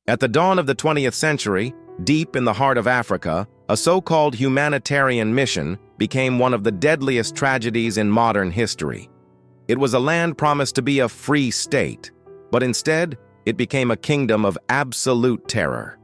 At the dawn of the 20th century, deep in the heart of Africa, a so-called humanitarian mission became one of the deadliest tragedies in modern history. It was a land promised to be a free state, but instead, it became a kingdom of absolute terror.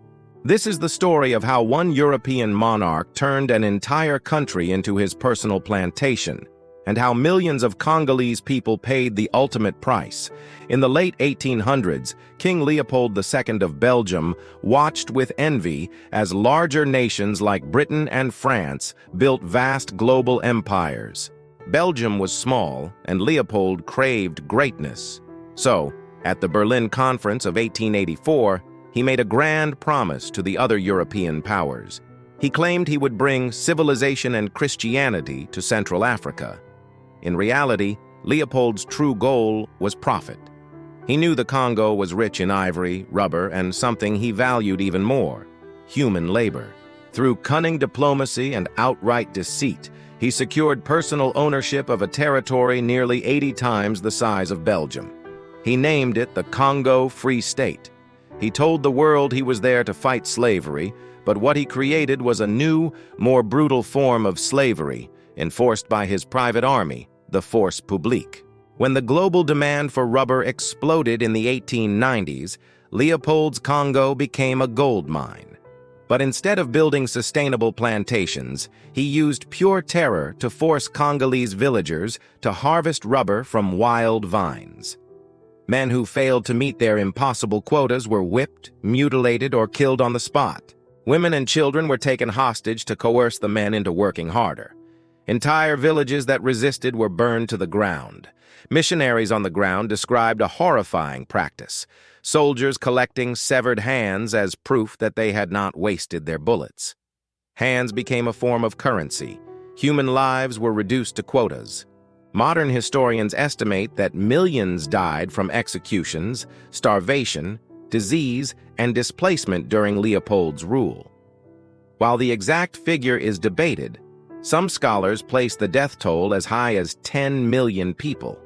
This is the story of how one European monarch turned an entire country into his personal plantation, and how millions of Congolese people paid the ultimate price. In the late 1800s, King Leopold II of Belgium watched with envy as larger nations like Britain and France built vast global empires. Belgium was small, and Leopold craved greatness. So, at the Berlin Conference of 1884, he made a grand promise to the other European powers. He claimed he would bring civilization and Christianity to Central Africa. In reality, Leopold's true goal was profit. He knew the Congo was rich in ivory, rubber, and something he valued even more: human labor. Through cunning diplomacy and outright deceit, he secured personal ownership of a territory nearly 80 times the size of Belgium. He named it the Congo Free State. He told the world he was there to fight slavery, but what he created was a new, more brutal form of slavery, enforced by his private army, the Force Publique. When the global demand for rubber exploded in the 1890s, Leopold's Congo became a gold mine. But instead of building sustainable plantations, he used pure terror to force Congolese villagers to harvest rubber from wild vines. Men who failed to meet their impossible quotas were whipped, mutilated, or killed on the spot. Women and children were taken hostage to coerce the men into working harder. Entire villages that resisted were burned to the ground. Missionaries on the ground described a horrifying practice: soldiers collecting severed hands as proof that they had not wasted their bullets. Hands became a form of currency. Human lives were reduced to quotas. Modern historians estimate that millions died from executions, starvation, disease, and displacement during Leopold's rule. While the exact figure is debated, some scholars place the death toll as high as 10 million people.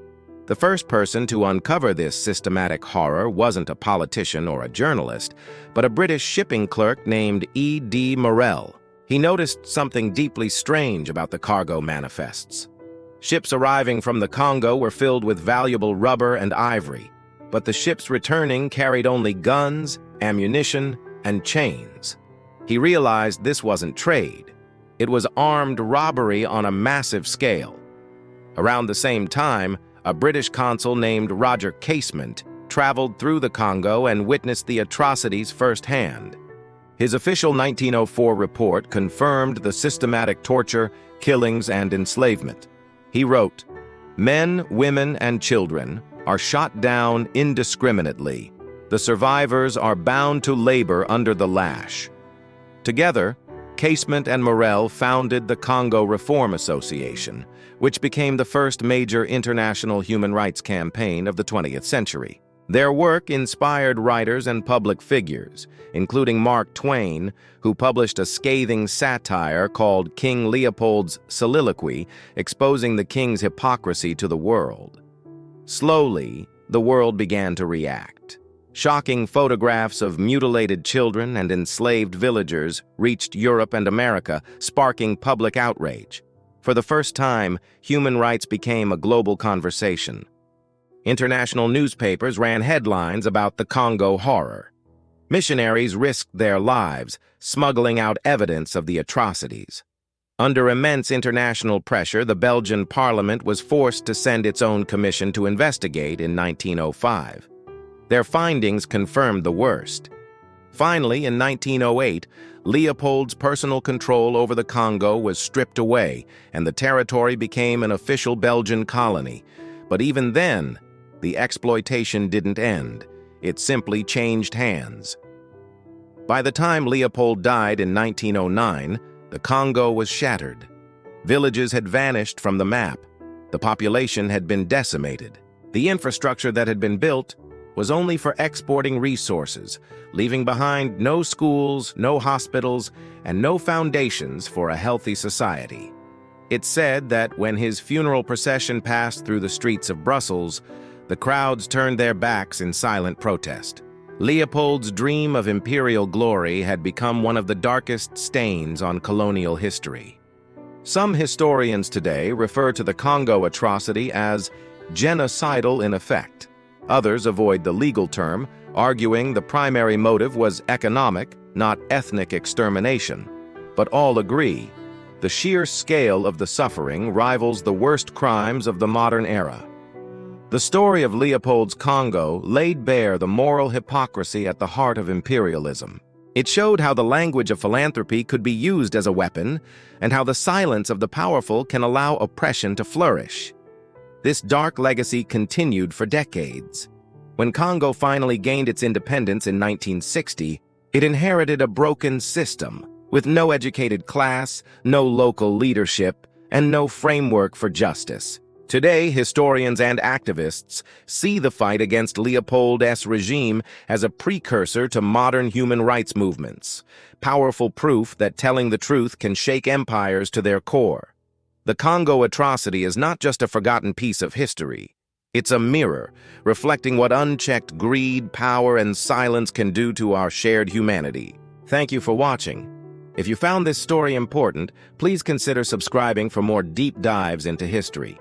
The first person to uncover this systematic horror wasn't a politician or a journalist, but a British shipping clerk named E.D. Morel. He noticed something deeply strange about the cargo manifests. Ships arriving from the Congo were filled with valuable rubber and ivory, but the ships returning carried only guns, ammunition, and chains. He realized this wasn't trade. It was armed robbery on a massive scale. Around the same time, a British consul named Roger Casement traveled through the Congo and witnessed the atrocities firsthand. His official 1904 report confirmed the systematic torture, killings, and enslavement. He wrote, "Men, women, and children are shot down indiscriminately. The survivors are bound to labor under the lash." Together, Casement and Morel founded the Congo Reform Association, which became the first major international human rights campaign of the 20th century. Their work inspired writers and public figures, including Mark Twain, who published a scathing satire called King Leopold's Soliloquy, exposing the king's hypocrisy to the world. Slowly, the world began to react. Shocking photographs of mutilated children and enslaved villagers reached Europe and America, sparking public outrage. For the first time, human rights became a global conversation. International newspapers ran headlines about the Congo horror. Missionaries risked their lives, smuggling out evidence of the atrocities. Under immense international pressure, the Belgian parliament was forced to send its own commission to investigate in 1905. Their findings confirmed the worst. Finally, in 1908, Leopold's personal control over the Congo was stripped away, and the territory became an official Belgian colony. But even then, the exploitation didn't end. It simply changed hands. By the time Leopold died in 1909, the Congo was shattered. Villages had vanished from the map. The population had been decimated. The infrastructure that had been built was only for exporting resources, leaving behind no schools, no hospitals, and no foundations for a healthy society. It's said that when his funeral procession passed through the streets of Brussels, the crowds turned their backs in silent protest. Leopold's dream of imperial glory had become one of the darkest stains on colonial history. Some historians today refer to the Congo atrocity as genocidal in effect. Others avoid the legal term, arguing the primary motive was economic, not ethnic extermination. But all agree, the sheer scale of the suffering rivals the worst crimes of the modern era. The story of Leopold's Congo laid bare the moral hypocrisy at the heart of imperialism. It showed how the language of philanthropy could be used as a weapon, and how the silence of the powerful can allow oppression to flourish. This dark legacy continued for decades. When Congo finally gained its independence in 1960, it inherited a broken system, with no educated class, no local leadership, and no framework for justice. Today, historians and activists see the fight against Leopold's regime as a precursor to modern human rights movements, powerful proof that telling the truth can shake empires to their core. The Congo atrocity is not just a forgotten piece of history. It's a mirror, reflecting what unchecked greed, power, and silence can do to our shared humanity. Thank you for watching. If you found this story important, please consider subscribing for more deep dives into history.